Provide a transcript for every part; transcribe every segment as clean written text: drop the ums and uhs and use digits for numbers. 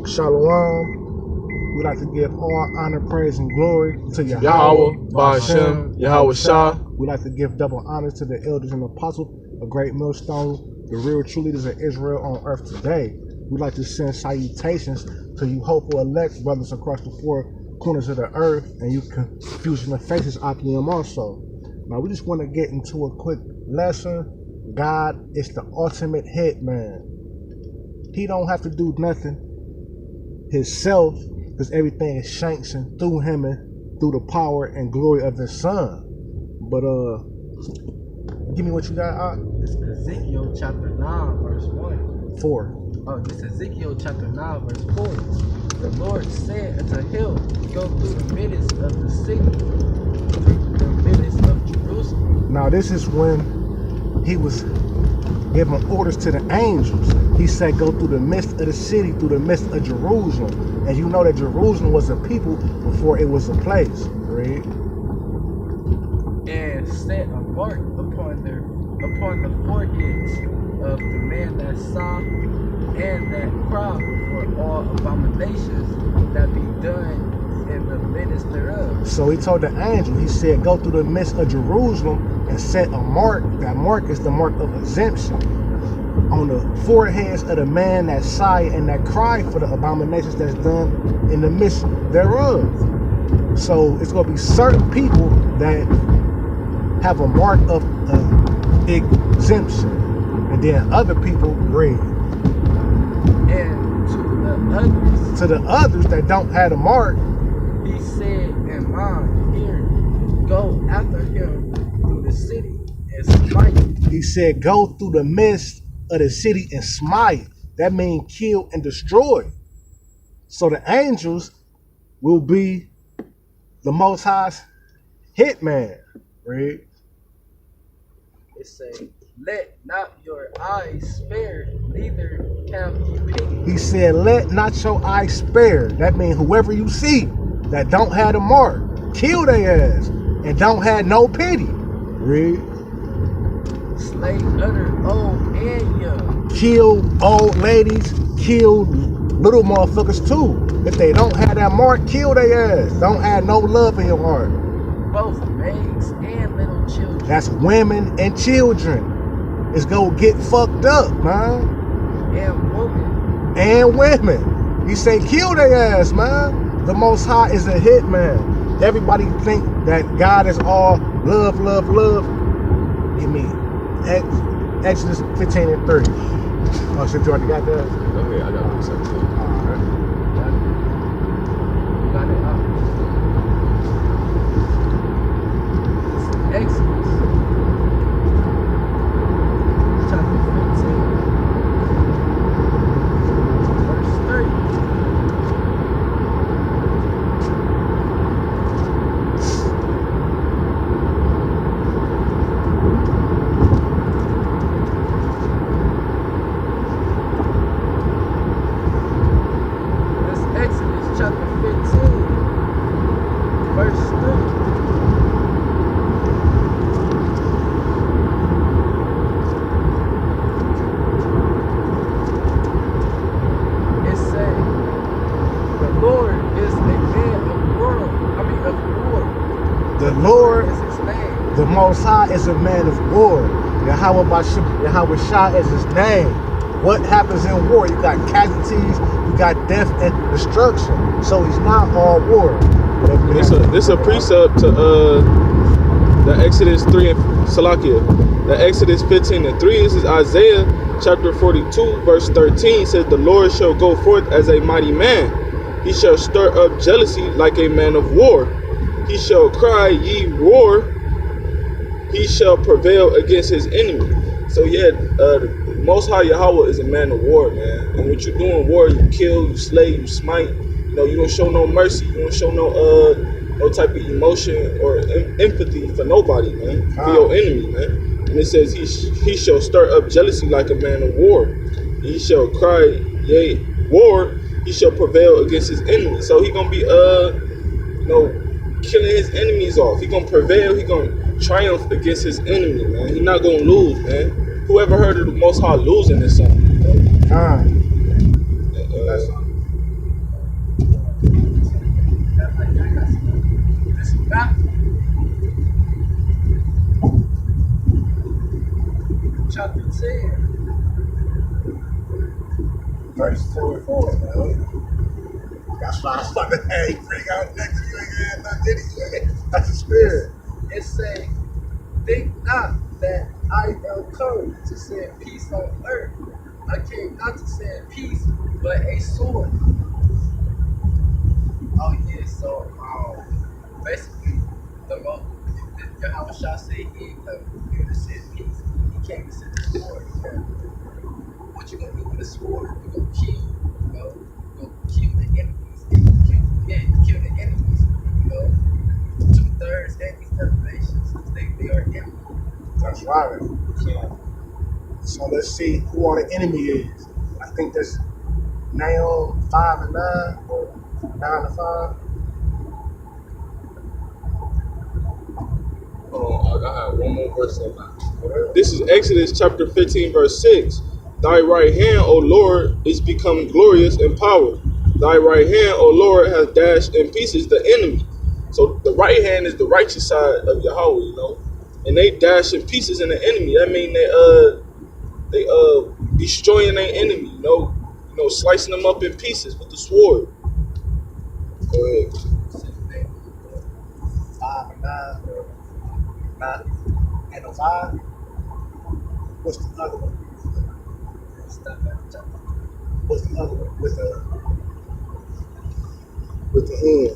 Shalom. We like to give all honor, praise, and glory to Yahweh, Ba'ashem, Yahweh Shah. We like to give double honors to the elders and apostles, a great millstone, the real true leaders of Israel on earth today. We like to send salutations to you hopeful elect brothers across the four corners of the earth, and you confusion of faces, Akim also. Now we just want to get into a quick lesson. God is the ultimate hitman. He don't have to do nothing himself, because everything is sanctioned through him and through the power and glory of his son. But give me what you got. It's Ezekiel chapter 9 verse 1. 4. Oh, this is Ezekiel chapter 9 verse 4. The Lord said unto him, go through the midst of the city, through the midst of Jerusalem. Now this is when he was giving orders to the angels. He said go through the midst of the city, through the midst of Jerusalem. And you know that Jerusalem was a people before it was a place. Right? And set a mark upon the foreheads of the man that saw and that cried for all abominations that be done in the midst thereof. So he told the angel, he said, go through the midst of Jerusalem and set a mark. That mark is the mark of exemption on the foreheads of the man that sigh and that cry for the abominations that's done in the midst thereof. So it's going to be certain people that have a mark of exemption, and then other people read. And to the others that don't have a mark, he said in mine here, go after him through the city and smite. He said go through the midst of the city and smite. That means kill and destroy. So the angels will be the Most High's hitman. Right? It say, let not your eyes spare, neither have ye pity. He said, let not your eyes spare. That means whoever you see that don't have the mark, kill their ass and don't have no pity. Read. Slay utter old and young. Kill old ladies, kill little motherfuckers too. If they don't have that mark, kill their ass. Don't have no love in your heart. Both maids and little children. That's women and children. It's gonna get fucked up, man. And women. He say kill their ass, man. The Most High is a hitman. Everybody think that God is all love, love, love. Give me Exodus 15 and 30. Oh, shit, you already got that? Okay, I got this. Alright. Got it up. Exodus chapter 15 verse 30. The Most High is a man of war. Yahweh Shah is his name. What happens in war? You got casualties, you got death and destruction. So he's not all war. This a precept to the Exodus 3 and Salakia. The Exodus 15 and 3. This is Isaiah chapter 42 verse 13. Says the Lord shall go forth as a mighty man. He shall stir up jealousy like a man of war. He shall cry, ye war. He shall prevail against his enemy. So yeah, the Most High Yahweh is a man of war, man. And what you do in war, you kill, you slay, you smite. You know, you don't show no mercy. You don't show no type of emotion or empathy for nobody, man. For your enemy, man. And it says he shall stir up jealousy like a man of war. He shall cry, yea, war. He shall prevail against his enemy. So he gonna be killing his enemies off. He gonna prevail. He gonna triumph against his enemy, man. He not gonna lose, man. Whoever heard of the Most High losing is something? Verse 4, man. That's why I was like, hey, bring out next, you ain't had nothing anyway. That's the spirit. It say, think not that I am come to send peace on earth. I came not to send peace, but a sword. Oh yeah, so basically the how shall say he ain't come here to send peace. He came to send a sword. What you gonna do with a sword? You gonna kill, you know, you gonna kill the enemies. Kill the enemies, you know. 2/3 enemies of the nations. They are enemies. That's right. So let's see who our enemy is. I think that's Nahum 5 and 9 or 9 and 5. I have one more verse on that. This is Exodus chapter 15, verse 6. Thy right hand, O Lord, is become glorious in power. Thy right hand, O Lord, has dashed in pieces the enemy. So the right hand is the righteous side of Yahweh, you know. And they dash in pieces in the enemy. That mean they destroying their enemy, you know, slicing them up in pieces with the sword. Go ahead. 5 and 9 or 9 and 5. What's the other one? What's the other one? With the end.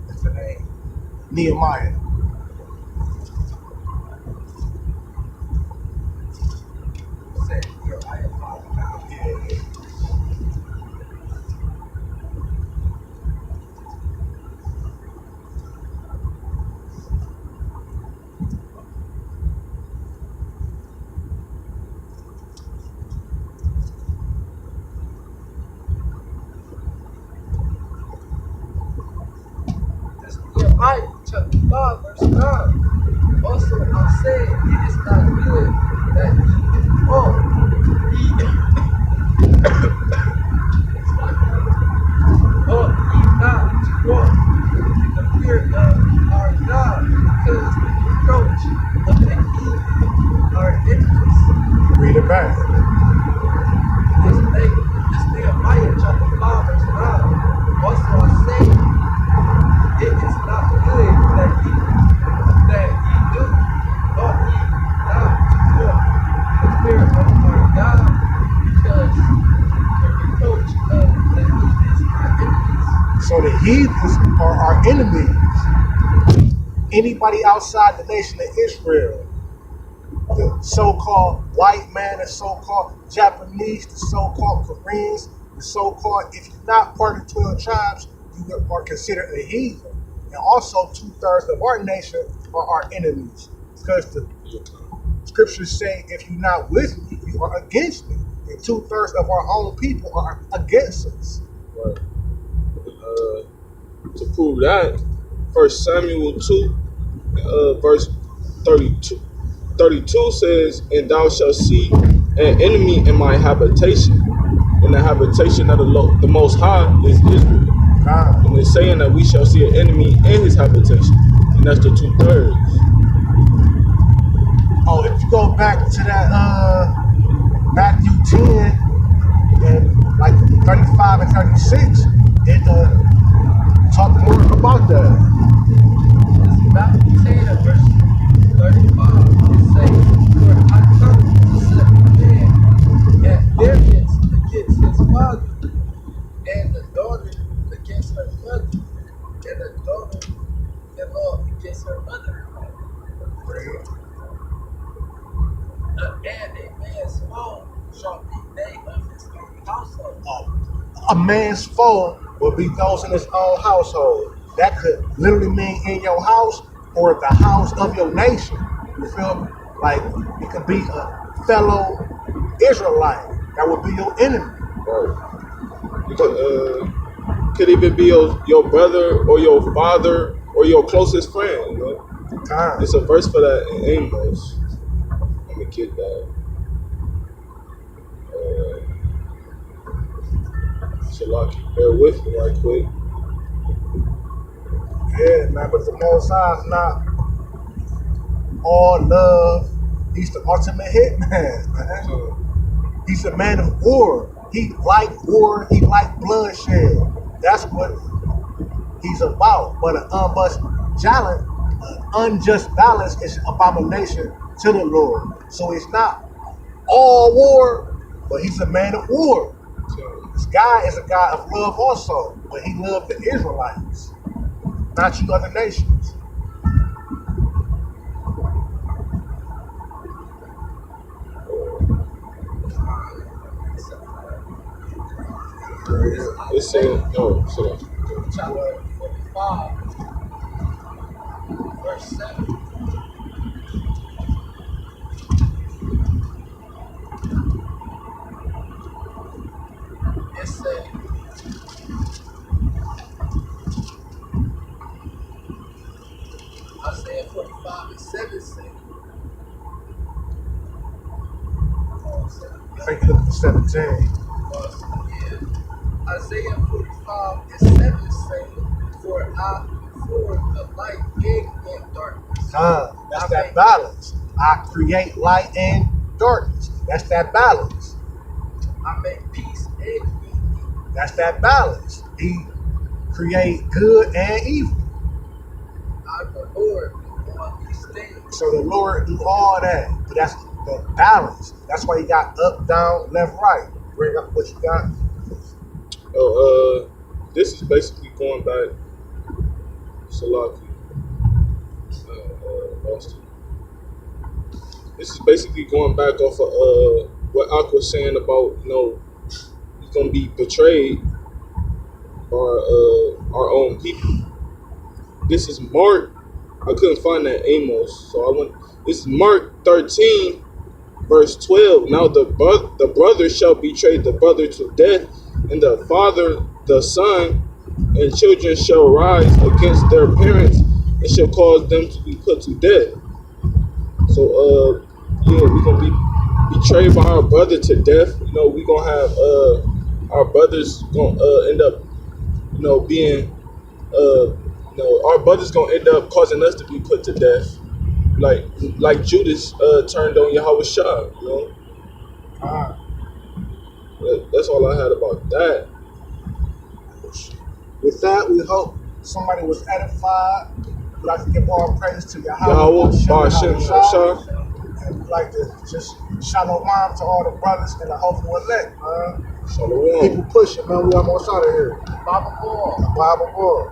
What's the name? Nehemiah. Nehemiah chapter 5, verse 9. Also, I said, it is not good that ye not to walk in the fear of our God, because the reproach of the heathen are enemies. Read it back. This Nehemiah chapter 5, verse 9. Also, I say, it is not good that ye do, ought ye not to walk in the fear of our God, because the reproach of the heathens are enemies. So the heathens are our enemies. Anybody outside the nation of Israel, the so-called white man, the so-called Japanese, the so-called Koreans, the so-called, if you're not part of the 12 tribes, you are considered a heathen. And also 2/3 of our nation are our enemies. Because the scriptures say, if you're not with me, you are against me. And 2/3 of our own people are against us. Right. To prove that, 1 Samuel 2, verse 32. 32 says, and thou shalt see an enemy in my habitation. And the habitation of the Most High is Israel. And it's saying that we shall see an enemy in his habitation. And that's the 2/3. Oh, if you go back to that Matthew 10 and like 35 and 36, it talk more about that. Matthew 10, verse 35, it says, for I come to set a man at variance against his father, and the daughter against her mother, and the daughter-in-law against her mother. And a man's foe shall be they of his own household. A man's foe will be those in his own household. That could literally mean in your house or the house of your nation. You feel me? Like, it could be a fellow Israelite that would be your enemy. Right. Could even be your brother or your father or your closest friend, you know? It's a verse for that in Amos. Let me get that. Shalaki, bear with me right quick. Yeah, man, but the Most High is not all love. He's the ultimate hitman, man. He's a man of war. He like war, he like bloodshed. That's what he's about. But an unjust balance is abomination to the Lord. So it's not all war, but he's a man of war. This guy is a guy of love also, but he loved the Israelites, not you other nations. It said, oh, sorry. Chapter 45, verse 7. It said, Isaiah 45 and 7 say, I think you look at 17. Isaiah 45 and 7 say, for the light and darkness. That's that balance. I create light and darkness. That's that balance. I make peace and evil. That's that balance. He create good and evil. I'm the Lord do all these things. So the Lord do all that. But that's the balance. That's why you got up, down, left, right. Bring up what you got. Oh, this is basically going back, Salaki, Austin. This is basically going back off of what Ak was saying about, he's gonna be betrayed by our own people. This is Mark. I couldn't find that Amos, so I went. This is Mark 13, verse 12. Now the brother shall betray the brother to death, and the father the son, and children shall rise against their parents and shall cause them to be put to death. So we're gonna be betrayed by our brother to death. We're gonna have our brothers gonna end up being our brother's gonna end up causing us to be put to death, like Judas turned on Yahweh Shah. That's all I had about that. With that, we hope somebody was edified. We'd like to give all praise to Yahweh Shah. And we'd like to just shalom to all the brothers and the hopeful elect, man. Shalom. People pushing, man. We almost out of here. Bible ball. Bible ball.